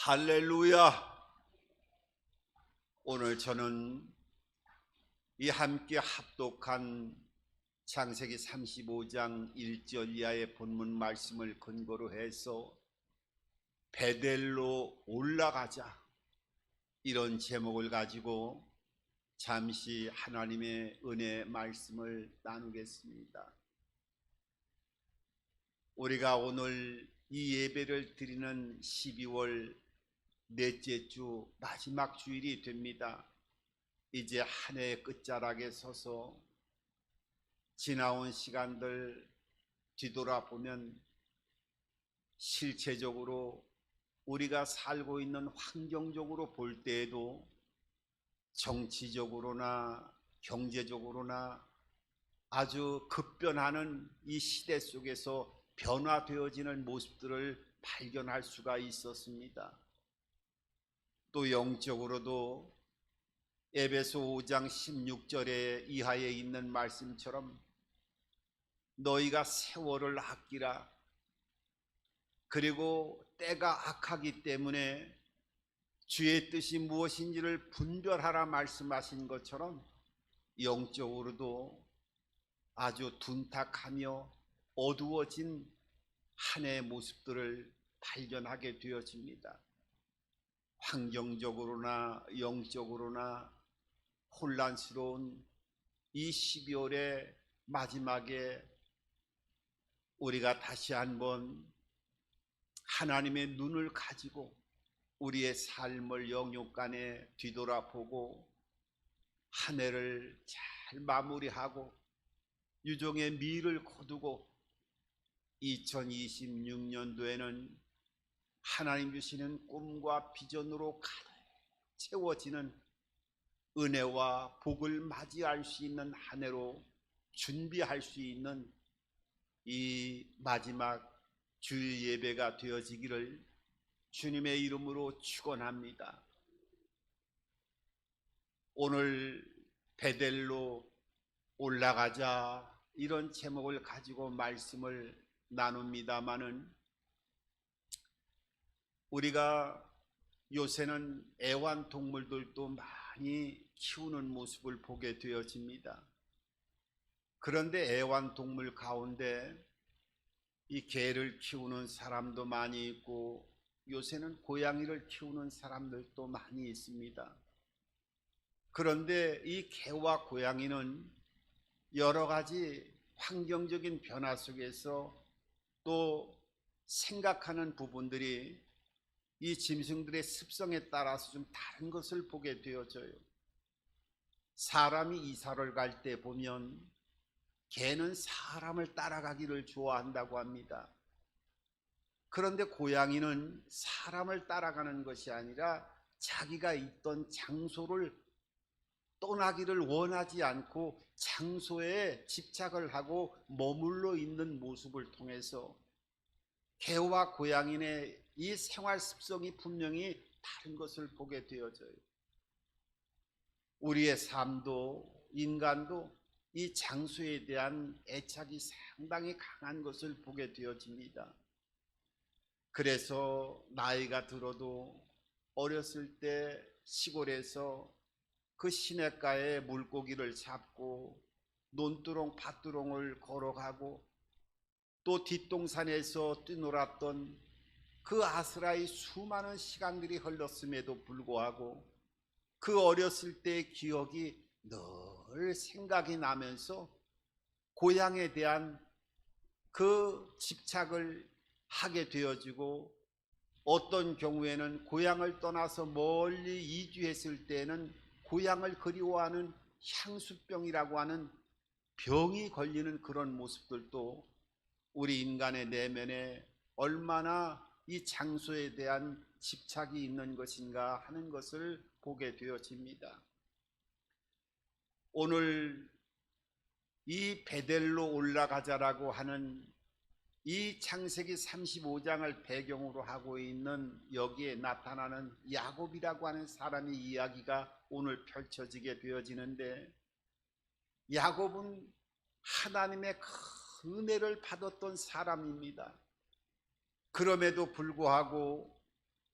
할렐루야. 오늘 저는 이 함께 합독한 창세기 35장 1절 이하의 본문 말씀을 근거로 해서 베델로 올라가자, 이런 제목을 가지고 잠시 하나님의 은혜 말씀을 나누겠습니다. 우리가 오늘 이 예배를 드리는 12월 넷째 주 마지막 주일이 됩니다. 이제 한 해의 끝자락에 서서 지나온 시간들 뒤돌아보면 실체적으로 우리가 살고 있는 환경적으로 볼 때에도 정치적으로나 경제적으로나 아주 급변하는 이 시대 속에서 변화되어지는 모습들을 발견할 수가 있었습니다. 또 영적으로도 에베소 5장 16절에 이하에 있는 말씀처럼 너희가 세월을 아끼라, 그리고 때가 악하기 때문에 주의 뜻이 무엇인지를 분별하라 말씀하신 것처럼 영적으로도 아주 둔탁하며 어두워진 한 해의 모습들을 발견하게 되어집니다. 환경적으로나 영적으로나 혼란스러운 이 12월의 마지막에 우리가 다시 한번 하나님의 눈을 가지고 우리의 삶을 영육간에 뒤돌아보고 한 해를 잘 마무리하고 유종의 미를 거두고 2026년도에는 하나님 주시는 꿈과 비전으로 가득 채워지는 은혜와 복을 맞이할 수 있는 한 해로 준비할 수 있는 이 마지막 주일 예배가 되어지기를 주님의 이름으로 축원합니다. 오늘 베델로 올라가자, 이런 제목을 가지고 말씀을 나눕니다마는 우리가 요새는 애완동물들도 많이 키우는 모습을 보게 되어집니다. 그런데 애완동물 가운데 이 개를 키우는 사람도 많이 있고 요새는 고양이를 키우는 사람들도 많이 있습니다. 그런데 이 개와 고양이는 여러 가지 환경적인 변화 속에서 또 생각하는 부분들이 이 짐승들의 습성에 따라서 좀 다른 것을 보게 되어져요. 사람이 이사를 갈 때 보면 개는 사람을 따라가기를 좋아한다고 합니다. 그런데 고양이는 사람을 따라가는 것이 아니라 자기가 있던 장소를 떠나기를 원하지 않고 장소에 집착을 하고 머물러 있는 모습을 통해서 개와 고양이의 이 생활 습성이 분명히 다른 것을 보게 되어져요. 우리의 삶도 인간도 이 장소에 대한 애착이 상당히 강한 것을 보게 되어집니다. 그래서 나이가 들어도 어렸을 때 시골에서 그 시냇가에 물고기를 잡고 논두렁 밭두렁을 걸어가고 또 뒷동산에서 뛰놀았던 그 아스라의 수많은 시간들이 흘렀음에도 불구하고 그 어렸을 때의 기억이 늘 생각이 나면서 고향에 대한 그 집착을 하게 되어지고, 어떤 경우에는 고향을 떠나서 멀리 이주했을 때는 고향을 그리워하는 향수병이라고 하는 병이 걸리는 그런 모습들도 우리 인간의 내면에 얼마나 이 장소에 대한 집착이 있는 것인가 하는 것을 보게 되어집니다. 오늘 이 베델로 올라가자라고 하는 이 창세기 35장을 배경으로 하고 있는 여기에 나타나는 야곱이라고 하는 사람의 이야기가 오늘 펼쳐지게 되어지는데, 야곱은 하나님의 큰 은혜를 받았던 사람입니다. 그럼에도 불구하고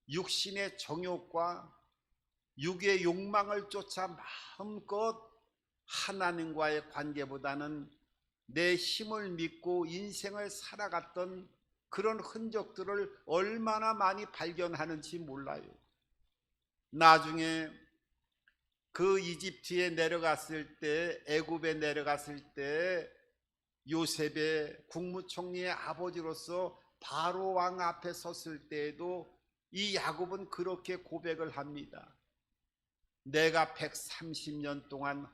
육신의 정욕과 육의 욕망을 쫓아 마음껏 하나님과의 관계보다는 내 힘을 믿고 인생을 살아갔던 그런 흔적들을 얼마나 많이 발견하는지 몰라요. 나중에 그 이집트에 내려갔을 때, 애굽에 내려갔을 때 요셉의 국무총리의 아버지로서 바로 왕 앞에 섰을 때에도 이 야곱은 그렇게 고백을 합니다. 내가 130년 동안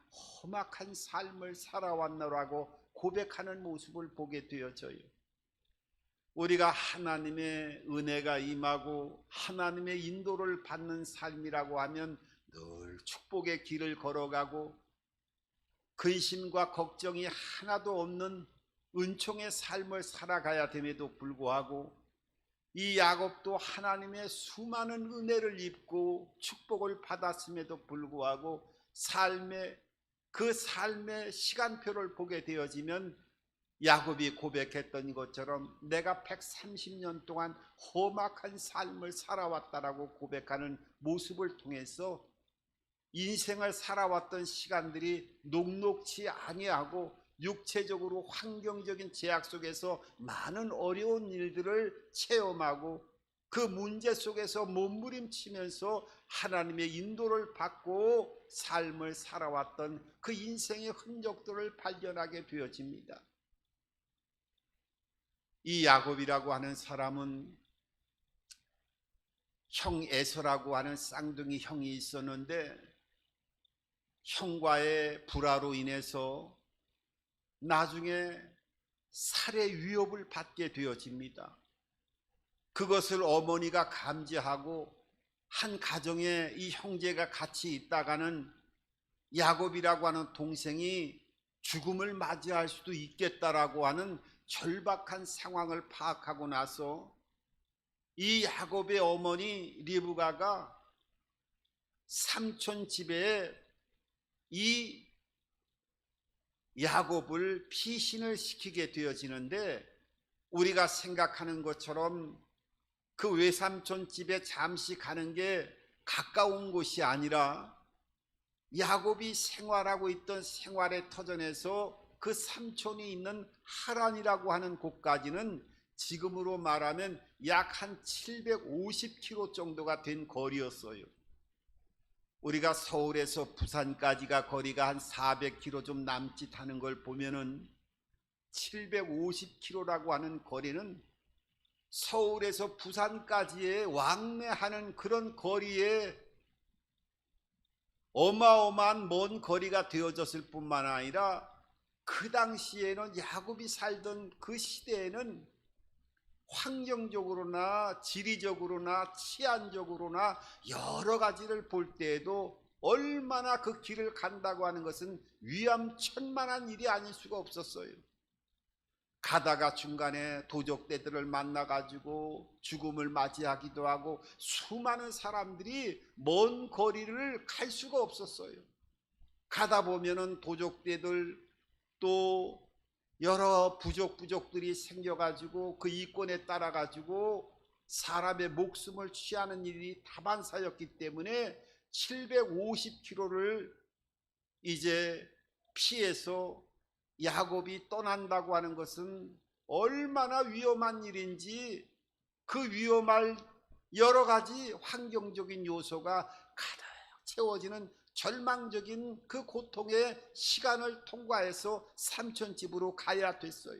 험악한 삶을 살아왔노라고 고백하는 모습을 보게 되어져요. 우리가 하나님의 은혜가 임하고 하나님의 인도를 받는 삶이라고 하면 늘 축복의 길을 걸어가고 근심과 걱정이 하나도 없는 은총의 삶을 살아가야 됨에도 불구하고 이 야곱도 하나님의 수많은 은혜를 입고 축복을 받았음에도 불구하고 그 삶의 시간표를 보게 되어지면 야곱이 고백했던 것처럼 내가 130년 동안 험악한 삶을 살아왔다라고 고백하는 모습을 통해서 인생을 살아왔던 시간들이 녹록지 아니하고 육체적으로 환경적인 제약 속에서 많은 어려운 일들을 체험하고 그 문제 속에서 몸부림치면서 하나님의 인도를 받고 삶을 살아왔던 그 인생의 흔적들을 발견하게 되어집니다. 이 야곱이라고 하는 사람은 형 에서라고 하는 쌍둥이 형이 있었는데 형과의 불화로 인해서 나중에 살해 위협을 받게 되어집니다. 그것을 어머니가 감지하고 한 가정에 이 형제가 같이 있다가는 야곱이라고 하는 동생이 죽음을 맞이할 수도 있겠다라고 하는 절박한 상황을 파악하고 나서 이 야곱의 어머니 리브가가 삼촌 집에 이 야곱을 피신을 시키게 되어지는데 우리가 생각하는 것처럼 그 외삼촌 집에 잠시 가는 게 가까운 곳이 아니라 야곱이 생활하고 있던 생활의 터전에서 그 삼촌이 있는 하란이라고 하는 곳까지는 지금으로 말하면 약 한 750km 정도가 된 거리였어요. 우리가 서울에서 부산까지가 거리가 한 400km 좀 남짓 하는 걸 보면은 750km라고 하는 거리는 서울에서 부산까지의 왕래하는 그런 거리에 어마어마한 먼 거리가 되어졌을 뿐만 아니라 그 당시에는 야곱이 살던 그 시대에는 환경적으로나 지리적으로나 치안적으로나 여러 가지를 볼 때에도 얼마나 그 길을 간다고 하는 것은 위암천만한 일이 아닐 수가 없었어요. 가다가 중간에 도적대들을 만나가지고 죽음을 맞이하기도 하고 수많은 사람들이 먼 거리를 갈 수가 없었어요. 가다 보면은 도적대들 또 여러 부족들이 생겨가지고 그 이권에 따라가지고 사람의 목숨을 취하는 일이 다반사였기 때문에 750km를 이제 피해서 야곱이 떠난다고 하는 것은 얼마나 위험한 일인지 그 위험할 여러 가지 환경적인 요소가 가득 채워지는 절망적인 그 고통의 시간을 통과해서 삼촌 집으로 가야 됐어요.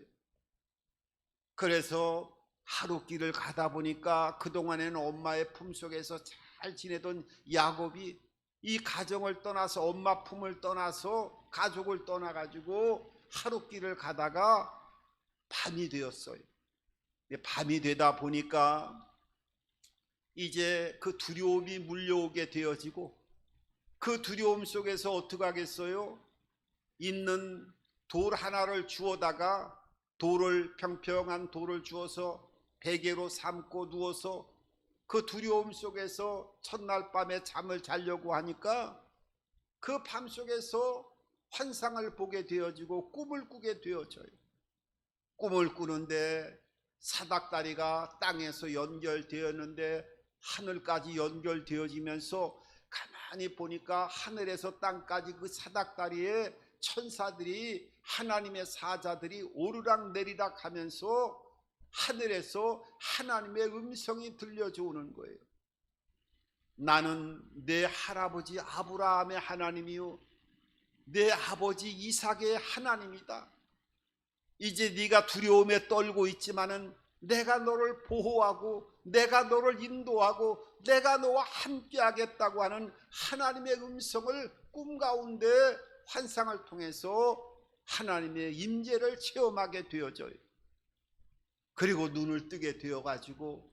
그래서 하루길을 가다 보니까 그동안에는 엄마의 품속에서 잘 지내던 야곱이 이 가정을 떠나서 엄마 품을 떠나서 가족을 떠나가지고 하루길을 가다가 밤이 되었어요. 밤이 되다 보니까 이제 그 두려움이 물려오게 되어지고 그 두려움 속에서 어떻게 하겠어요? 있는 돌 하나를 주워다가 평평한 돌을 주워서 베개로 삼고 누워서 그 두려움 속에서 첫날 밤에 잠을 자려고 하니까 그 밤 속에서 환상을 보게 되어지고 꿈을 꾸게 되어져요. 꿈을 꾸는데 사닥다리가 땅에서 연결되었는데 하늘까지 연결되어지면서 가만히 보니까 하늘에서 땅까지 그 사닥다리에 천사들이, 하나님의 사자들이 오르락 내리락 하면서 하늘에서 하나님의 음성이 들려져 오는 거예요. 나는 내 할아버지 아브라함의 하나님이요 내 아버지 이삭의 하나님이다. 이제 네가 두려움에 떨고 있지만은 내가 너를 보호하고 내가 너를 인도하고 내가 너와 함께 하겠다고 하는 하나님의 음성을 꿈 가운데 환상을 통해서 하나님의 임재를 체험하게 되어져요. 그리고 눈을 뜨게 되어 가지고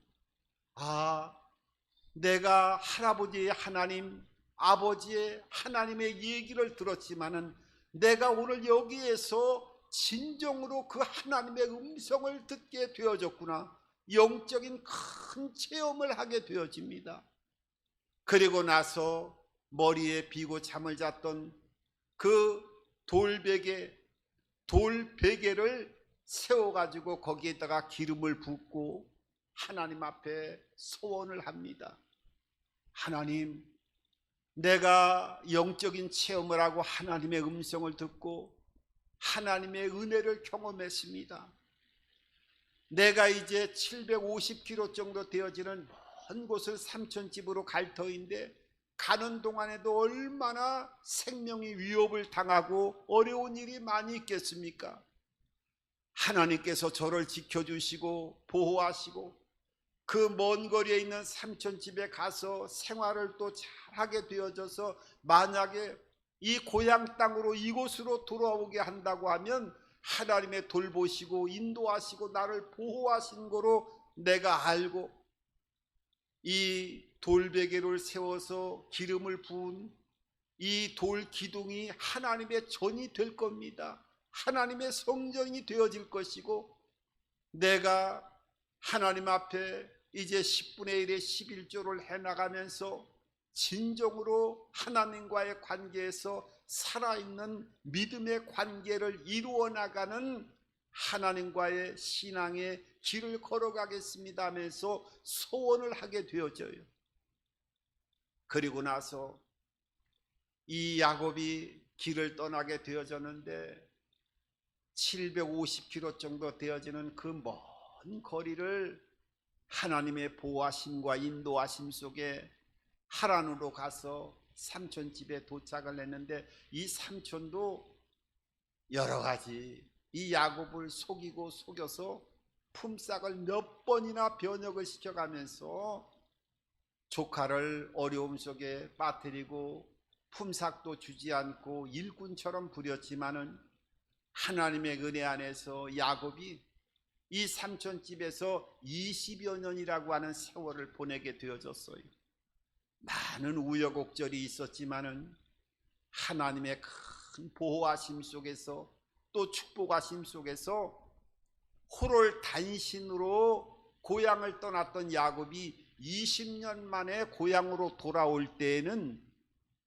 내가 할아버지의 하나님, 아버지의 하나님의 얘기를 들었지만은 내가 오늘 여기에서 진정으로 그 하나님의 음성을 듣게 되어졌구나. 영적인 큰 체험을 하게 되어집니다. 그리고 나서 머리에 비고 잠을 잤던 그 돌베개를 세워가지고 거기에다가 기름을 붓고 하나님 앞에 소원을 합니다. 하나님, 내가 영적인 체험을 하고 하나님의 음성을 듣고 하나님의 은혜를 경험했습니다. 내가 이제 750km 정도 되어지는 먼 곳을 삼촌집으로 갈 터인데 가는 동안에도 얼마나 생명이 위협을 당하고 어려운 일이 많이 있겠습니까? 하나님께서 저를 지켜주시고 보호하시고 그 먼 거리에 있는 삼촌집에 가서 생활을 또 잘하게 되어져서 만약에 이 고향 땅으로 이곳으로 돌아오게 한다고 하면 하나님의 돌보시고 인도하시고 나를 보호하신 거로 내가 알고 이 돌베개를 세워서 기름을 부은 이 돌 기둥이 하나님의 전이 될 겁니다. 하나님의 성전이 되어질 것이고 내가 하나님 앞에 이제 10분의 1의 11조를 해나가면서 진정으로 하나님과의 관계에서 살아있는 믿음의 관계를 이루어 나가는 하나님과의 신앙의 길을 걸어가겠습니다 하면서 소원을 하게 되어져요. 그리고 나서 이 야곱이 길을 떠나게 되어졌는데 750km 정도 되어지는 그 먼 거리를 하나님의 보호하심과 인도하심 속에 하란으로 가서 삼촌 집에 도착을 했는데 이 삼촌도 여러 가지 이 야곱을 속이고 속여서 품삯을 몇 번이나 변역을 시켜가면서 조카를 어려움 속에 빠뜨리고 품삯도 주지 않고 일꾼처럼 부렸지만은 하나님의 은혜 안에서 야곱이 이 삼촌 집에서 20여 년이라고 하는 세월을 보내게 되어졌어요. 많은 우여곡절이 있었지만은 하나님의 큰 보호하심 속에서 또 축복하심 속에서 호롤 단신으로 고향을 떠났던 야곱이 20년 만에 고향으로 돌아올 때에는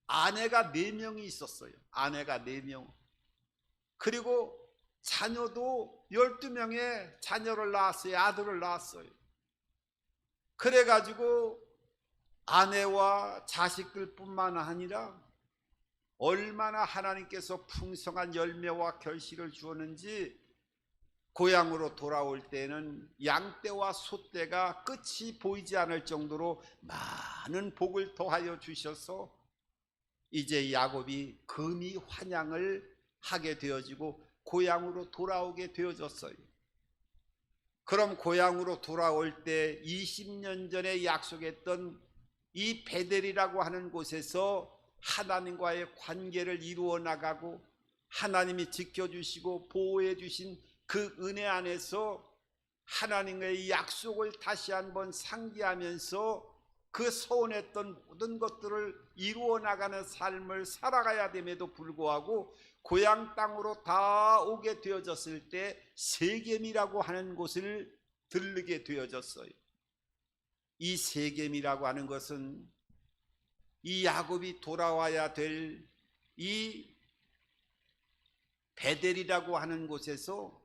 아내가 4명이 있었어요. 아내가 4명. 그리고 자녀도 12명의 자녀를 낳았어요. 아들을 낳았어요. 그래가지고 아내와 자식들뿐만 아니라 얼마나 하나님께서 풍성한 열매와 결실을 주었는지 고향으로 돌아올 때는 양떼와 소떼가 끝이 보이지 않을 정도로 많은 복을 더하여 주셔서 이제 야곱이 금이 환향을 하게 되어지고 고향으로 돌아오게 되어졌어요. 그럼 고향으로 돌아올 때 20년 전에 약속했던 이 베델이라고 하는 곳에서 하나님과의 관계를 이루어 나가고 하나님이 지켜주시고 보호해 주신 그 은혜 안에서 하나님의 약속을 다시 한번 상기하면서 그 소원했던 모든 것들을 이루어 나가는 삶을 살아가야 됨에도 불구하고 고향 땅으로 다 오게 되어졌을 때 세겜이라고 하는 곳을 들르게 되어졌어요. 이 세겜이라고 하는 것은 이 야곱이 돌아와야 될 이 베델이라고 하는 곳에서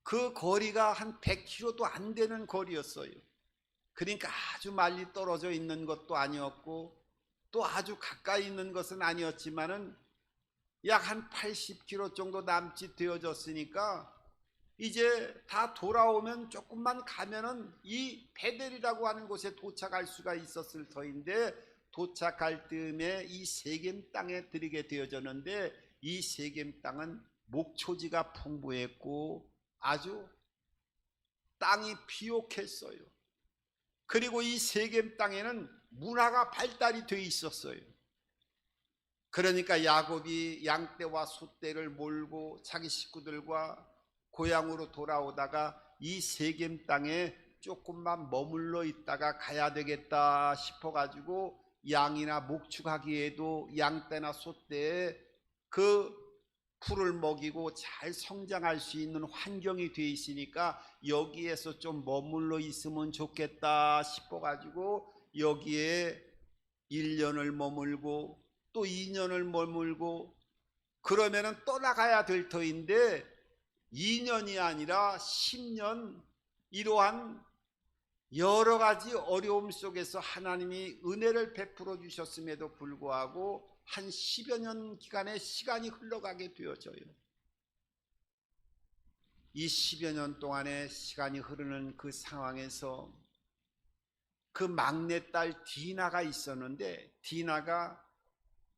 그 거리가 한 100km도 안 되는 거리였어요. 그러니까 아주 멀리 떨어져 있는 것도 아니었고 또 아주 가까이 있는 것은 아니었지만은 약 한 80km 정도 남짓 되어졌으니까 이제 다 돌아오면 조금만 가면은 이 베델이라고 하는 곳에 도착할 수가 있었을 터인데, 도착할 즈음에 이 세겜 땅에 들이게 되어졌는데, 이 세겜 땅은 목초지가 풍부했고 아주 땅이 비옥했어요. 그리고 이 세겜 땅에는 문화가 발달이 돼 있었어요. 그러니까 야곱이 양떼와 소떼를 몰고 자기 식구들과 고향으로 돌아오다가 이 세겜 땅에 조금만 머물러 있다가 가야 되겠다 싶어 가지고 양이나 목축하기에도 양떼나 소떼에 그 풀을 먹이고 잘 성장할 수 있는 환경이 돼 있으니까 여기에서 좀 머물러 있으면 좋겠다 싶어 가지고 여기에 1년을 머물고 또 2년을 머물고, 그러면은 떠나가야 될 터인데 2년이 아니라 10년, 이러한 여러 가지 어려움 속에서 하나님이 은혜를 베풀어 주셨음에도 불구하고 한 10여 년 기간의 시간이 흘러가게 되어져요. 이 10여 년 동안의 시간이 흐르는 그 상황에서 그 막내딸 디나가 있었는데, 디나가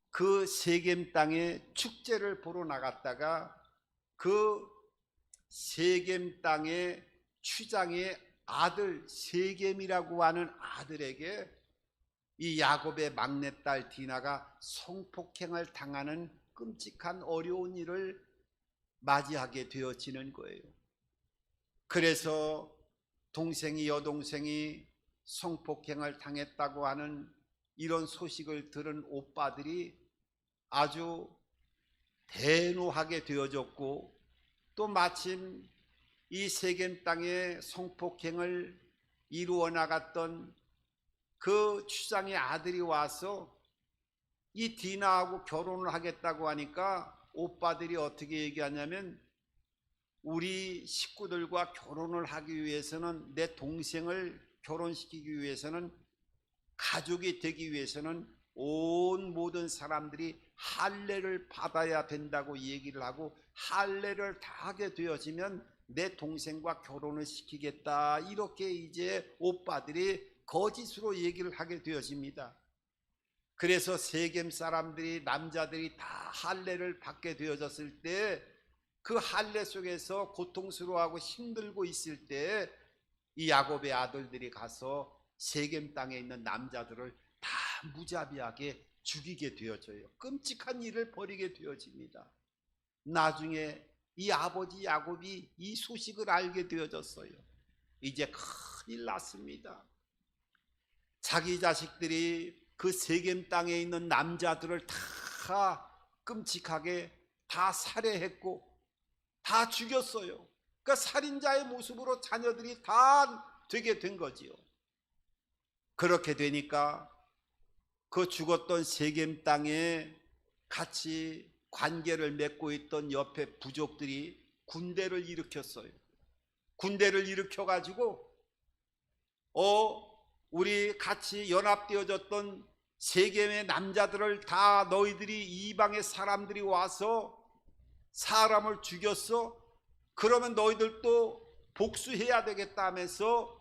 그 세겜 땅에 축제를 보러 나갔다가 그 세겜 땅의 추장의 아들 세겜이라고 하는 아들에게 이 야곱의 막내딸 디나가 성폭행을 당하는 끔찍한 어려운 일을 맞이하게 되어지는 거예요. 그래서 동생이, 여동생이 성폭행을 당했다고 하는 이런 소식을 들은 오빠들이 아주 대노하게 되어졌고, 또 마침 이 세겜 땅에 성폭행을 이루어 나갔던 그 추장의 아들이 와서 이 디나하고 결혼을 하겠다고 하니까 오빠들이 어떻게 얘기하냐면, 우리 식구들과 결혼을 하기 위해서는, 내 동생을 결혼시키기 위해서는, 가족이 되기 위해서는 온 모든 사람들이 할례를 받아야 된다고 얘기를 하고, 할례를 다 하게 되어지면 내 동생과 결혼을 시키겠다, 이렇게 이제 오빠들이 거짓으로 얘기를 하게 되어집니다. 그래서 세겜 사람들이, 남자들이 다 할례를 받게 되어졌을 때, 그 할례 속에서 고통스러워하고 힘들고 있을 때 이 야곱의 아들들이 가서 세겜 땅에 있는 남자들을 다 무자비하게 죽이게 되어져요. 끔찍한 일을 벌이게 되어집니다. 나중에 이 아버지 야곱이 이 소식을 알게 되어졌어요. 이제 큰일 났습니다. 자기 자식들이 그 세겜 땅에 있는 남자들을 다 끔찍하게 다 살해했고 다 죽였어요. 그러니까 살인자의 모습으로 자녀들이 다 되게 된 거지요. 그렇게 되니까 그 죽었던 세겜 땅에 같이 관계를 맺고 있던 옆에 부족들이 군대를 일으켰어요. 군대를 일으켜 가지고 우리 같이 연합되어졌던 세겜의 남자들을 다 너희들이 이방의 사람들이 와서 사람을 죽였어? 그러면 너희들도 복수해야 되겠다 하면서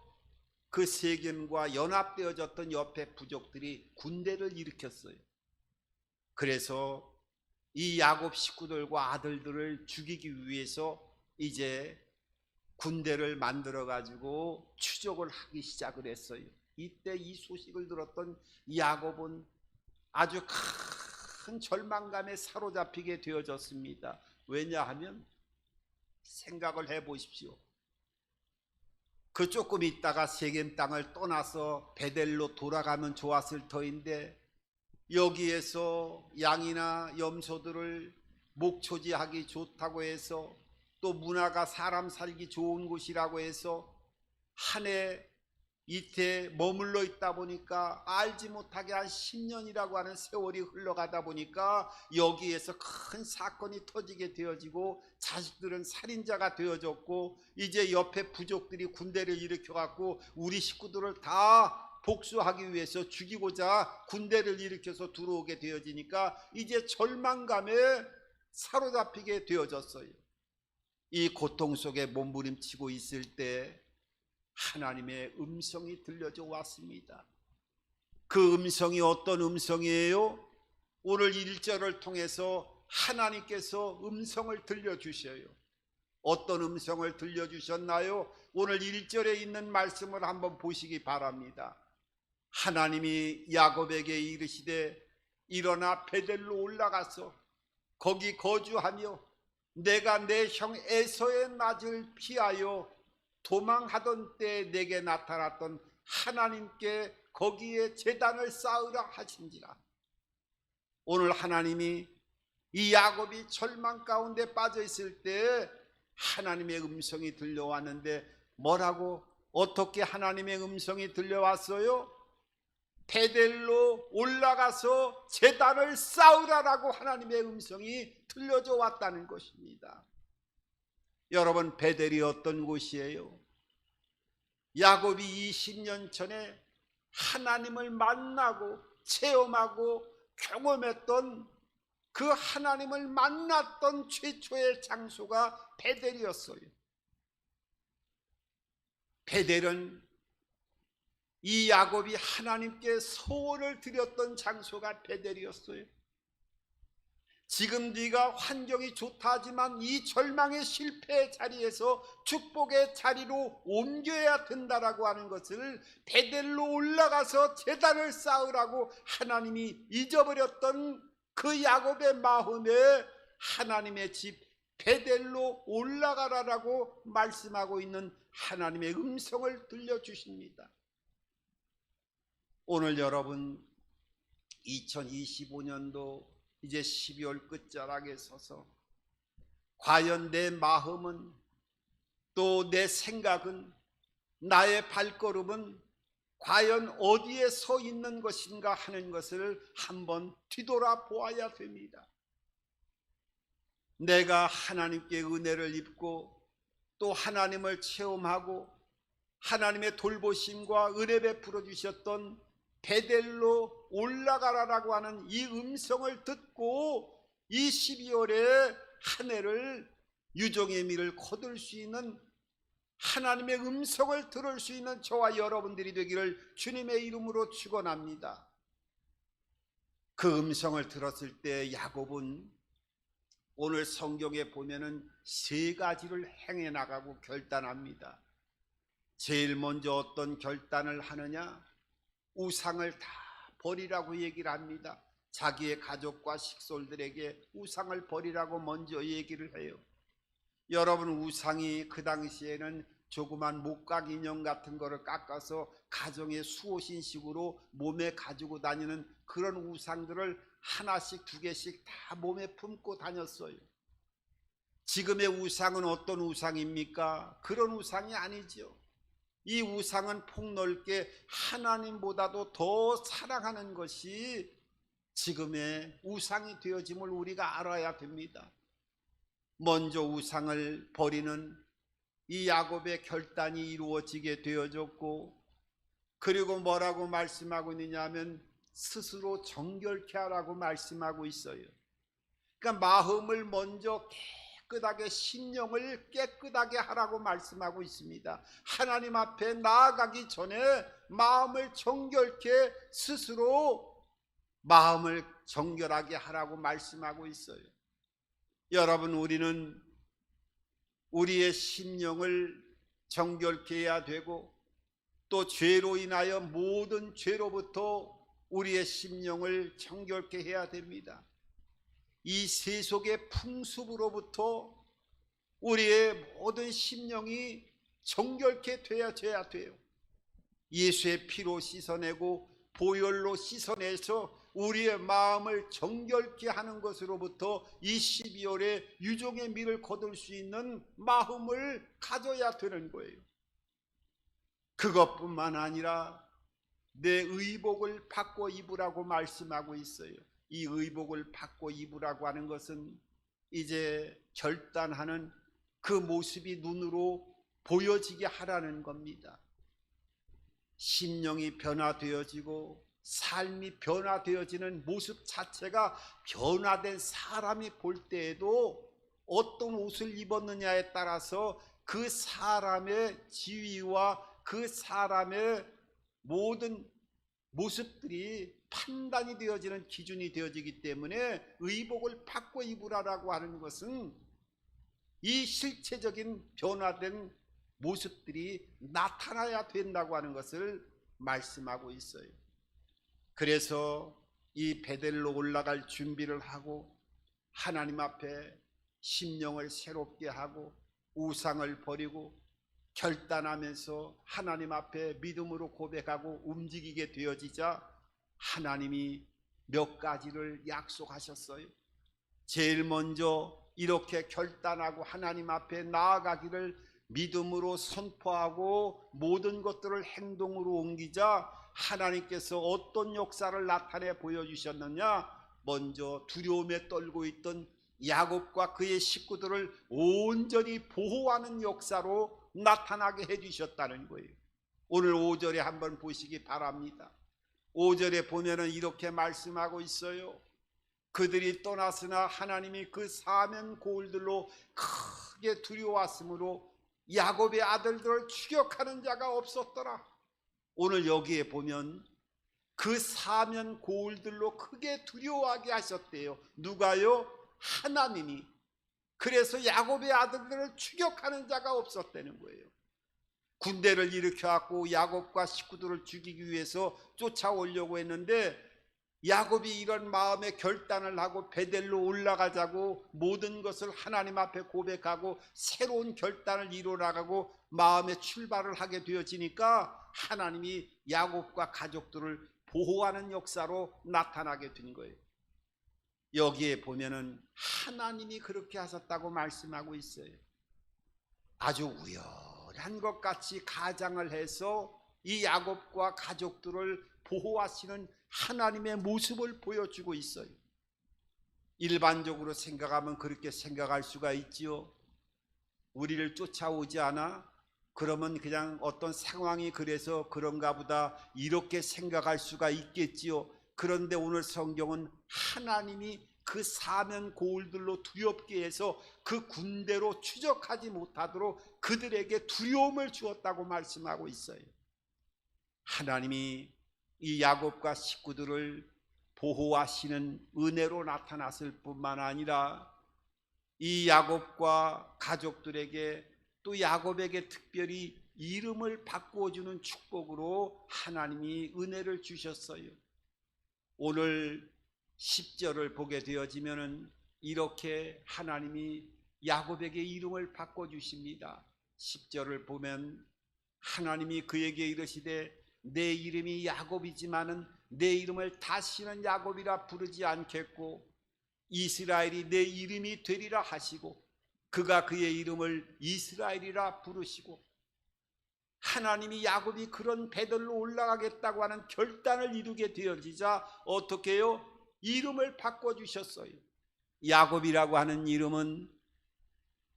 그 세겜과 연합되어졌던 옆에 부족들이 군대를 일으켰어요. 그래서 이 야곱 식구들과 아들들을 죽이기 위해서 이제 군대를 만들어 가지고 추적을 하기 시작을 했어요. 이때 이 소식을 들었던 야곱은 아주 큰 절망감에 사로잡히게 되어졌습니다. 왜냐하면 생각을 해 보십시오. 그 조금 있다가 세겜 땅을 떠나서 베델로 돌아가면 좋았을 터인데, 여기에서 양이나 염소들을 목초지하기 좋다고 해서, 또 문화가 사람 살기 좋은 곳이라고 해서 한 해 이태 머물러 있다 보니까 알지 못하게 한 10년이라고 하는 세월이 흘러가다 보니까 여기에서 큰 사건이 터지게 되어지고 자식들은 살인자가 되어졌고 이제 옆에 부족들이 군대를 일으켜 갖고 우리 식구들을 다 복수하기 위해서 죽이고자 군대를 일으켜서 들어오게 되어지니까 이제 절망감에 사로잡히게 되어졌어요. 이 고통 속에 몸부림치고 있을 때 하나님의 음성이 들려져 왔습니다. 그 음성이 어떤 음성이에요? 오늘 1절을 통해서 하나님께서 음성을 들려주셔요. 어떤 음성을 들려주셨나요? 오늘 1절에 있는 말씀을 한번 보시기 바랍니다. 하나님이 야곱에게 이르시되 일어나 베델로 올라가서 거기 거주하며 내가 내 형 에서의 낯을 피하여 도망하던 때 내게 나타났던 하나님께 거기에 제단을 쌓으라 하신지라. 오늘 하나님이 이 야곱이 절망 가운데 빠져 있을 때 하나님의 음성이 들려왔는데 뭐라고 어떻게 하나님의 음성이 들려왔어요? 베델로 올라가서 제단을 쌓으라라고 하나님의 음성이 들려져 왔다는 것입니다. 여러분, 베델이 어떤 곳이에요? 야곱이 20년 전에 하나님을 만나고 체험하고 경험했던 그 하나님을 만났던 최초의 장소가 베델이었어요. 베델은 이 야곱이 하나님께 소원을 드렸던 장소가 베델이었어요. 지금 네가 환경이 좋다 하지만 이 절망의 실패의 자리에서 축복의 자리로 옮겨야 된다라고 하는 것을 베델로 올라가서 제단을 쌓으라고 하나님이 잊어버렸던 그 야곱의 마음에 하나님의 집 베델로 올라가라라고 말씀하고 있는 하나님의 음성을 들려주십니다. 오늘 여러분 2025년도 이제 12월 끝자락에 서서 과연 내 마음은 또 내 생각은 나의 발걸음은 과연 어디에 서 있는 것인가 하는 것을 한번 뒤돌아보아야 됩니다. 내가 하나님께 은혜를 입고 또 하나님을 체험하고 하나님의 돌보심과 은혜 베풀어 주셨던 베델로 올라가라라고 하는 이 음성을 듣고 이 12월에 한 해를 유종의 미를 거둘 수 있는 하나님의 음성을 들을 수 있는 저와 여러분들이 되기를 주님의 이름으로 축원합니다. 그 음성을 들었을 때 야곱은 오늘 성경에 보면은 세 가지를 행해 나가고 결단합니다. 제일 먼저 어떤 결단을 하느냐? 우상을 다 버리라고 얘기를 합니다. 자기의 가족과 식솔들에게 우상을 버리라고 먼저 얘기를 해요. 여러분, 우상이 그 당시에는 조그만 목각 인형 같은 거를 깎아서 가정의 수호신식으로 몸에 가지고 다니는 그런 우상들을 하나씩 두 개씩 다 몸에 품고 다녔어요. 지금의 우상은 어떤 우상입니까? 그런 우상이 아니죠. 이 우상은 폭넓게 하나님보다도 더 사랑하는 것이 지금의 우상이 되어짐을 우리가 알아야 됩니다. 먼저 우상을 버리는 이 야곱의 결단이 이루어지게 되어졌고, 그리고 뭐라고 말씀하고 있느냐 하면 스스로 정결케 하라고 말씀하고 있어요. 그러니까 마음을 먼저 깨끗하게, 심령을 깨끗하게 하라고 말씀하고 있습니다. 하나님 앞에 나아가기 전에 마음을 정결케 스스로 마음을 정결하게 하라고 말씀하고 있어요. 여러분, 우리는 우리의 심령을 정결케 해야 되고 또 죄로 인하여 모든 죄로부터 우리의 심령을 정결케 해야 됩니다. 이 세속의 풍습으로부터 우리의 모든 심령이 정결케 되어야 돼요. 예수의 피로 씻어내고 보혈로 씻어내서 우리의 마음을 정결케 하는 것으로부터 이 12월에 유종의 미를 거둘 수 있는 마음을 가져야 되는 거예요. 그것뿐만 아니라 내 의복을 바꿔 입으라고 말씀하고 있어요. 이 의복을 바꿔 입으라고 하는 것은 이제 결단하는 그 모습이 눈으로 보여지게 하라는 겁니다. 심령이 변화되어지고 삶이 변화되어지는 모습 자체가 변화된 사람이 볼 때에도 어떤 옷을 입었느냐에 따라서 그 사람의 지위와 그 사람의 모든 모습들이 판단이 되어지는 기준이 되어지기 때문에 의복을 바꿔 입으라라고 하는 것은 이 실체적인 변화된 모습들이 나타나야 된다고 하는 것을 말씀하고 있어요. 그래서 이 베델로 올라갈 준비를 하고 하나님 앞에 심령을 새롭게 하고 우상을 버리고 결단하면서 하나님 앞에 믿음으로 고백하고 움직이게 되어지자 하나님이 몇 가지를 약속하셨어요. 제일 먼저 이렇게 결단하고 하나님 앞에 나아가기를 믿음으로 선포하고 모든 것들을 행동으로 옮기자 하나님께서 어떤 역사를 나타내 보여주셨느냐? 먼저 두려움에 떨고 있던 야곱과 그의 식구들을 온전히 보호하는 역사로 나타나게 해주셨다는 거예요. 오늘 5절에 한번 보시기 바랍니다. 5절에 보면은 이렇게 말씀하고 있어요. 그들이 떠났으나 하나님이 그 사면 고울들로 크게 두려워하므로 야곱의 아들들을 추격하는 자가 없었더라. 오늘 여기에 보면 그 사면 고울들로 크게 두려워하게 하셨대요. 누가요? 하나님이. 그래서 야곱의 아들들을 추격하는 자가 없었다는 거예요. 군대를 일으켜갖고 야곱과 식구들을 죽이기 위해서 쫓아오려고 했는데 야곱이 이런 마음의 결단을 하고 베델로 올라가자고 모든 것을 하나님 앞에 고백하고 새로운 결단을 이루어나가고 마음의 출발을 하게 되어지니까 하나님이 야곱과 가족들을 보호하는 역사로 나타나게 된 거예요. 여기에 보면은 하나님이 그렇게 하셨다고 말씀하고 있어요. 아주 우연한 것 같이 가장을 해서 이 야곱과 가족들을 보호하시는 하나님의 모습을 보여주고 있어요. 일반적으로 생각하면 그렇게 생각할 수가 있지요. 우리를 쫓아오지 않아? 그러면 그냥 어떤 상황이 그래서 그런가 보다 이렇게 생각할 수가 있겠지요. 그런데 오늘 성경은 하나님이 그 사면 고울들로 두렵게 해서 그 군대로 추적하지 못하도록 그들에게 두려움을 주었다고 말씀하고 있어요. 하나님이 이 야곱과 식구들을 보호하시는 은혜로 나타났을 뿐만 아니라 이 야곱과 가족들에게 또 야곱에게 특별히 이름을 바꾸어주는 축복으로 하나님이 은혜를 주셨어요. 오늘 10절을 보게 되어지면은 이렇게 하나님이 야곱에게 이름을 바꿔주십니다. 10절을 보면 하나님이 그에게 이르시되 내 이름이 야곱이지만은 내 이름을 다시는 야곱이라 부르지 않겠고 이스라엘이 내 이름이 되리라 하시고 그가 그의 이름을 이스라엘이라 부르시고 하나님이 야곱이 그런 베델로 올라가겠다고 하는 결단을 이루게 되어지자 어떻게 해요? 이름을 바꿔주셨어요. 야곱이라고 하는 이름은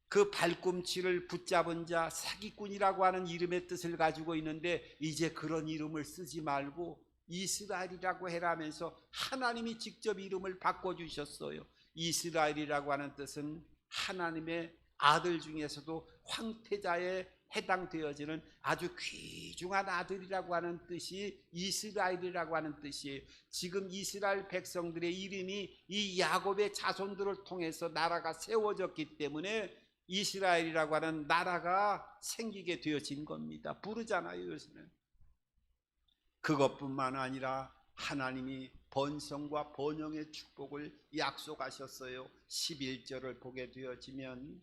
그 발꿈치를 붙잡은 자 사기꾼이라고 하는 이름의 뜻을 가지고 있는데 이제 그런 이름을 쓰지 말고 이스라엘이라고 해라면서 하나님이 직접 이름을 바꿔주셨어요. 이스라엘이라고 하는 뜻은 하나님의 아들 중에서도 황태자에 해당되어지는 아주 귀중한 아들이라고 하는 뜻이 이스라엘이라고 하는 뜻이에요. 지금 이스라엘 백성들의 이름이 이 야곱의 자손들을 통해서 나라가 세워졌기 때문에 이스라엘이라고 하는 나라가 생기게 되어진 겁니다. 부르잖아요, 요새는. 그것뿐만 아니라 하나님이 번성과 번영의 축복을 약속하셨어요. 11절을 보게 되어지면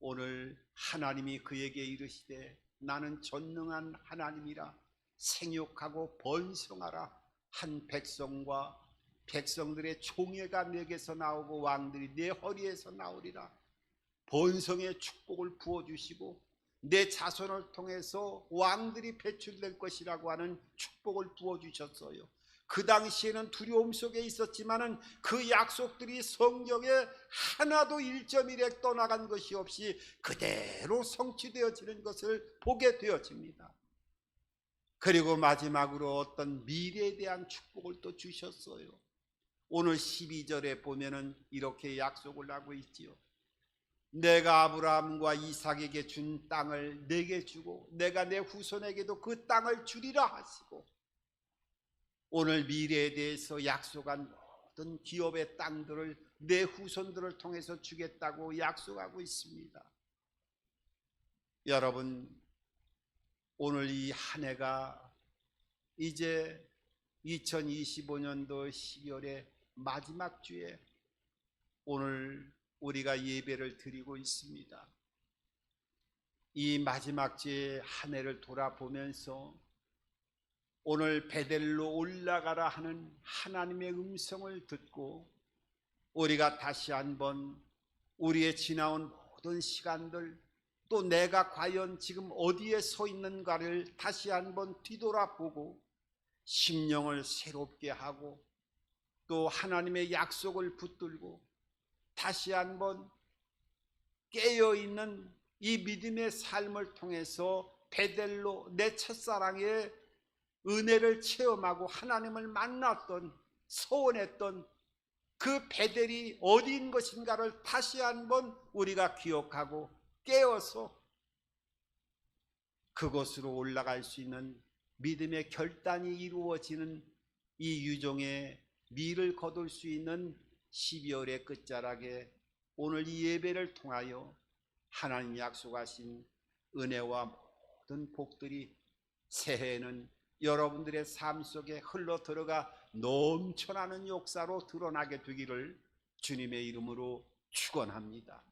오늘 하나님이 그에게 이르시되 나는 전능한 하나님이라 생육하고 번성하라. 한 백성과 백성들의 총회가 내게서 나오고 왕들이 내 허리에서 나오리라. 번성의 축복을 부어주시고 내 자손을 통해서 왕들이 배출될 것이라고 하는 축복을 부어주셨어요. 그 당시에는 두려움 속에 있었지만은 그 약속들이 성경에 하나도 1.1획 떠나간 것이 없이 그대로 성취되어지는 것을 보게 되어집니다. 그리고 마지막으로 어떤 미래에 대한 축복을 또 주셨어요. 오늘 12절에 보면은 이렇게 약속을 하고 있지요. 내가 아브라함과 이삭에게 준 땅을 내게 주고 내가 내 후손에게도 그 땅을 주리라 하시고, 오늘 미래에 대해서 약속한 모든 기업의 땅들을 내 후손들을 통해서 주겠다고 약속하고 있습니다. 여러분, 오늘 이 한 해가 이제 2025년도 12월의 마지막 주에 오늘 우리가 예배를 드리고 있습니다. 이 마지막 주의 한 해를 돌아보면서 오늘 베델로 올라가라 하는 하나님의 음성을 듣고 우리가 다시 한번 우리의 지나온 모든 시간들, 또 내가 과연 지금 어디에 서 있는가를 다시 한번 뒤돌아보고 심령을 새롭게 하고 또 하나님의 약속을 붙들고 다시 한번 깨어있는 이 믿음의 삶을 통해서 베델로 내 첫사랑의 은혜를 체험하고 하나님을 만났던, 소원했던 그 베델이 어디인 것인가를 다시 한번 우리가 기억하고 깨어서 그곳으로 올라갈 수 있는 믿음의 결단이 이루어지는 이 유종의 미를 거둘 수 있는 12월의 끝자락에 오늘 이 예배를 통하여 하나님 약속하신 은혜와 모든 복들이 새해에는 여러분들의 삶 속에 흘러 들어가 넘쳐나는 역사로 드러나게 되기를 주님의 이름으로 축원합니다.